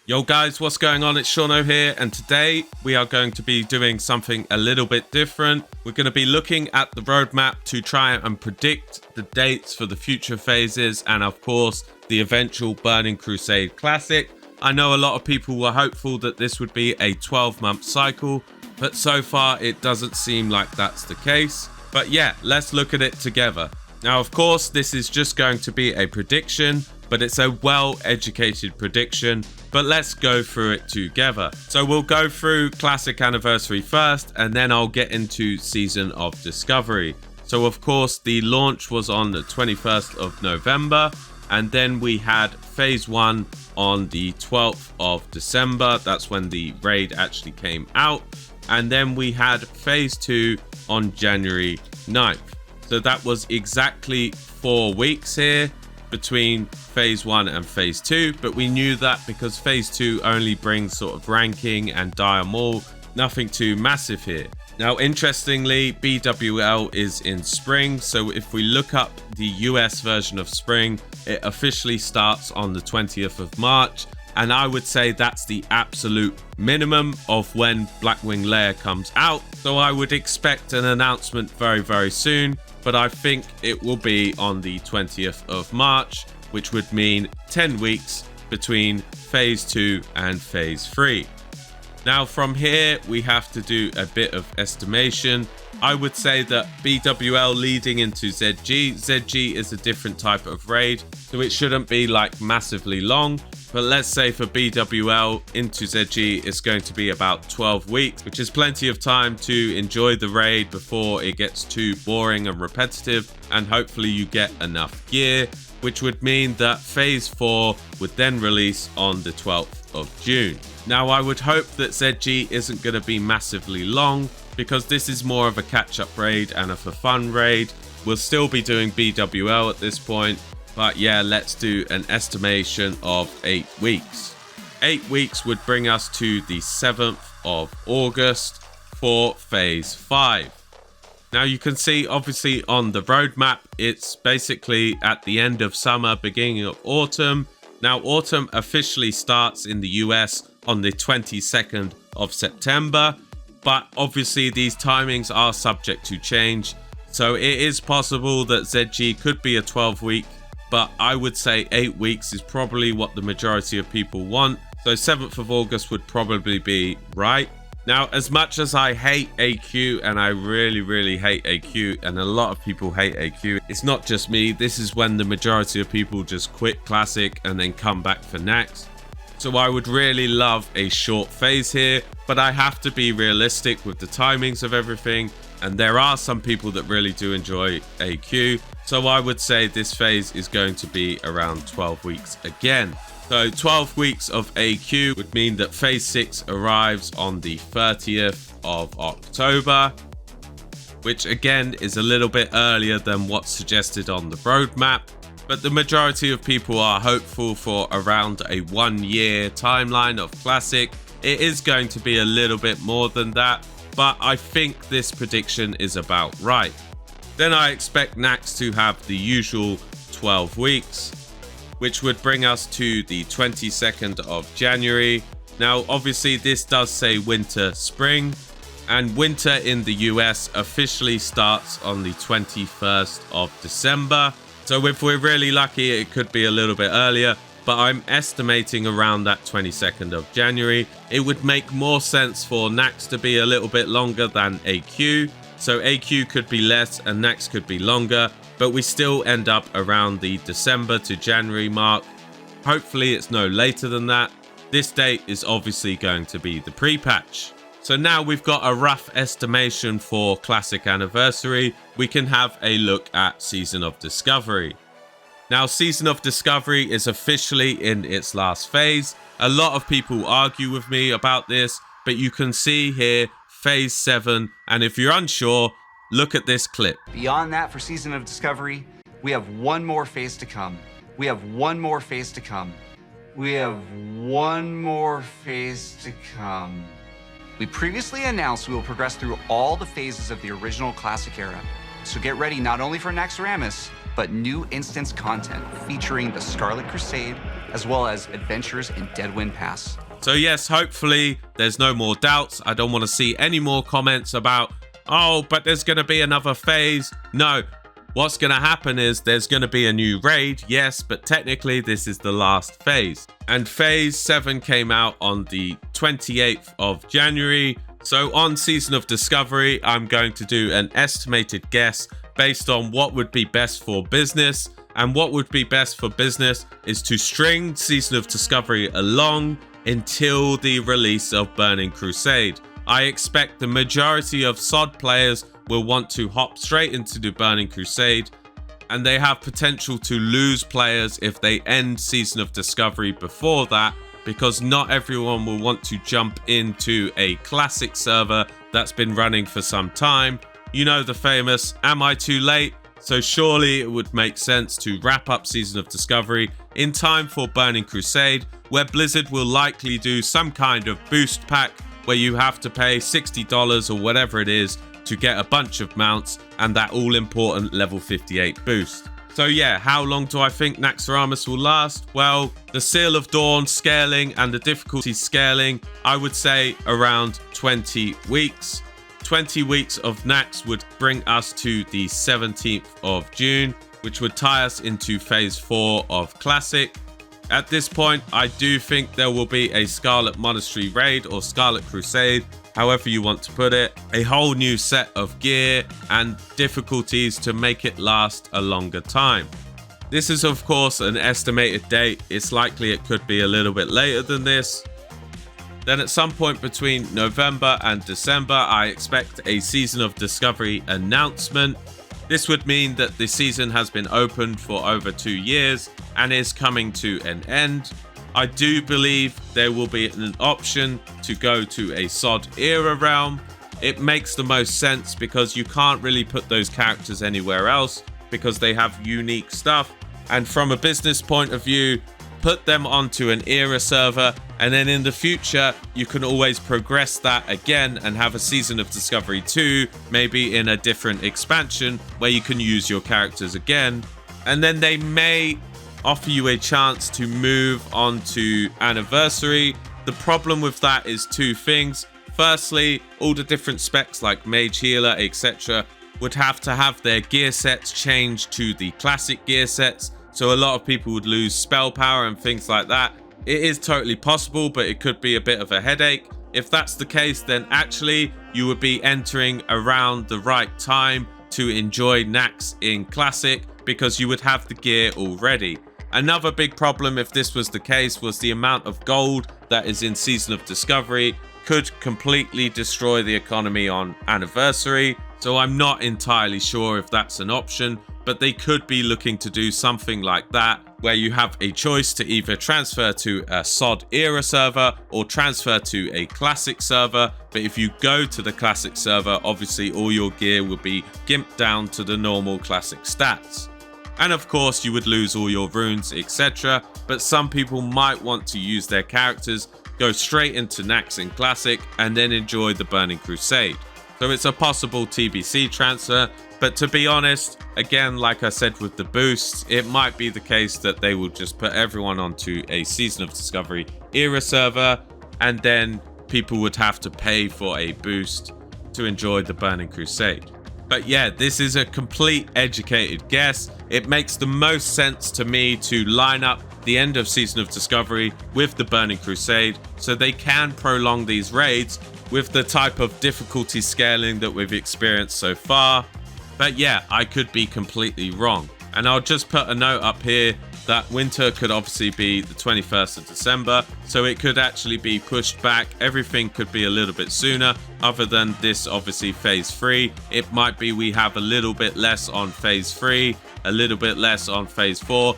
Yo guys, what's going on? It's SEANO here, and today we are going to be doing something a little bit different. We're going to be looking at the roadmap to try and predict the dates for the future phases and of course the eventual Burning Crusade Classic. I know a lot of people were hopeful that this would be a 12-month cycle, but so far it doesn't seem like that's the case. But yeah, let's look at it together. Now of course this is just going to be a prediction, but it's a well-educated prediction. But let's go through it together. So we'll go through Classic Anniversary first, and then I'll get into Season of Discovery. So of course, the launch was on the 21st of November, and then we had Phase 1 on the 12th of December. That's when the raid actually came out. And then we had Phase 2 on January 9th. So that was exactly 4 weeks here between Phase 1 and Phase 2, but we knew that because Phase 2 only brings sort of ranking and Dire Maul, nothing too massive here. Now interestingly, BWL is in spring, so if we look up the US version of spring, it officially starts on the 20th of March, and I would say that's the absolute minimum of when Blackwing Lair comes out. So I would expect an announcement very soon, but I think it will be on the 20th of March, which would mean 10 weeks between Phase 2 and Phase 3. Now from here, we have to do a bit of estimation. I would say that BWL leading into ZG. ZG is a different type of raid, so it shouldn't be like massively long. But let's say for BWL into ZG, it's going to be about 12 weeks, which is plenty of time to enjoy the raid before it gets too boring and repetitive. And hopefully you get enough gear, which would mean that Phase 4 would then release on the 12th of June. Now I would hope that ZG isn't going to be massively long, because this is more of a catch-up raid and a for fun raid. We'll still be doing BWL at this point, but yeah, let's do an estimation of 8 weeks. 8 weeks would bring us to the 7th of August for Phase 5. Now you can see obviously on the roadmap, it's basically at the end of summer, beginning of autumn. Now autumn officially starts in the US on the 22nd of September, but obviously these timings are subject to change. So it is possible that ZG could be a 12-week, but I would say 8 weeks is probably what the majority of people want. So 7th of August would probably be right. Now, as much as I hate AQ, and I really hate AQ, and a lot of people hate AQ, it's not just me. This is when the majority of people just quit Classic and then come back for next. So I would really love a short phase here, but I have to be realistic with the timings of everything. And there are some people that really do enjoy AQ. So I would say this phase is going to be around 12 weeks again. So 12 weeks of AQ would mean that Phase 6 arrives on the 30th of October, which again is a little bit earlier than what's suggested on the roadmap. But the majority of people are hopeful for around a 1-year timeline of Classic. It is going to be a little bit more than that, but I think this prediction is about right. Then I expect Nax to have the usual 12 weeks, which would bring us to the 22nd of January. Now, obviously this does say winter, spring, and winter in the US officially starts on the 21st of December. So if we're really lucky, it could be a little bit earlier, but I'm estimating around that 22nd of January. It would make more sense for Nax to be a little bit longer than AQ. So AQ could be less and Nax could be longer, but we still end up around the December to January mark. Hopefully it's no later than that. This date is obviously going to be the pre-patch. So now we've got a rough estimation for Classic Anniversary. We can have a look at Season of Discovery. Now, Season of Discovery is officially in its last phase. A lot of people argue with me about this, but you can see here Phase 7, and if you're unsure, look at this clip. Beyond that, for Season of Discovery, we have one more phase to come. We have one more phase to come. We have one more phase to come. We previously announced we will progress through all the phases of the original Classic era. So get ready not only for Naxxramas, but new instance content featuring the Scarlet Crusade, as well as adventures in Deadwind Pass. So yes, hopefully there's no more doubts. I don't want to see any more comments about, oh, but there's going to be another phase. No, what's going to happen is there's going to be a new raid, yes, but technically this is the last phase. And phase 7 came out on the 28th of January. So on Season of Discovery, I'm going to do an estimated guess based on what would be best for business. And what would be best for business is to string Season of Discovery along until the release of Burning Crusade. I expect the majority of SoD players will want to hop straight into the Burning Crusade, and they have potential to lose players if they end Season of Discovery before that, because not everyone will want to jump into a classic server that's been running for some time. You know the famous, am I too late? So surely it would make sense to wrap up Season of Discovery in time for Burning Crusade, where Blizzard will likely do some kind of boost pack where you have to pay $60 or whatever it is to get a bunch of mounts and that all important level 58 boost. So yeah, how long do I think Naxxramas will last? Well, the Seal of Dawn scaling and the difficulty scaling, I would say around 20 weeks. 20 weeks of Nax would bring us to the 17th of June, which would tie us into phase 4 of Classic. At this point, I do think there will be a Scarlet Monastery raid or Scarlet Crusade, however you want to put it, a whole new set of gear and difficulties to make it last a longer time. This is of course an estimated date. It's likely it could be a little bit later than this. Then at some point between November and December, I expect a Season of Discovery announcement. This would mean that the season has been opened for over 2 years and is coming to an end. I do believe there will be an option to go to a SoD era realm. It makes the most sense because you can't really put those characters anywhere else because they have unique stuff. And from a business point of view, put them onto an era server, and then in the future you can always progress that again and have a Season of Discovery 2, maybe in a different expansion where you can use your characters again. And then they may offer you a chance to move on to Anniversary. The problem with that is two things. Firstly, all the different specs like Mage Healer, etc. would have to have their gear sets changed to the classic gear sets. So a lot of people would lose spell power and things like that. It is totally possible, but it could be a bit of a headache. If that's the case, then actually you would be entering around the right time to enjoy Nax in Classic because you would have the gear already. Another big problem if this was the case was the amount of gold that is in Season of Discovery could completely destroy the economy on Anniversary. So I'm not entirely sure if that's an option, but they could be looking to do something like that, where you have a choice to either transfer to a SoD era server or transfer to a classic server. But if you go to the classic server, obviously all your gear will be gimped down to the normal classic stats. And of course you would lose all your runes, etc. But some people might want to use their characters, go straight into Nax in Classic, and then enjoy the Burning Crusade. So it's a possible TBC transfer, but to be honest, again, like I said with the boosts, it might be the case that they will just put everyone onto a Season of Discovery era server, and then people would have to pay for a boost to enjoy the Burning Crusade. But yeah, this is a complete educated guess. It makes the most sense to me to line up the end of Season of Discovery with the Burning Crusade so they can prolong these raids with the type of difficulty scaling that we've experienced so far. But yeah, I could be completely wrong. And I'll just put a note up here that winter could obviously be the 21st of December, so it could actually be pushed back. Everything could be a little bit sooner, other than this obviously phase 3. It might be we have a little bit less on phase 3, a little bit less on phase 4,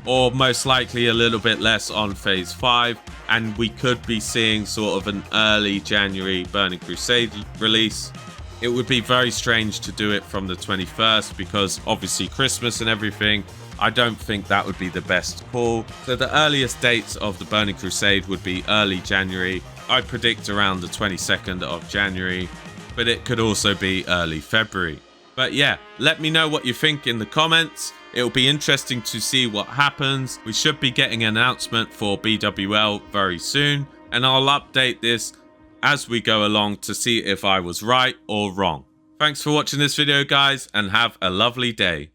or most likely a little bit less on phase 5, and we could be seeing sort of an early January Burning Crusade release. It would be very strange to do it from the 21st because obviously Christmas and everything. I don't think that would be the best call. So the earliest dates of the Burning Crusade would be early January. I predict around the 22nd of January, but it could also be early February. But yeah, let me know what you think in the comments. It'll be interesting to see what happens. We should be getting an announcement for BWL very soon, and I'll update this as we go along to see if I was right or wrong. Thanks for watching this video, guys, and have a lovely day.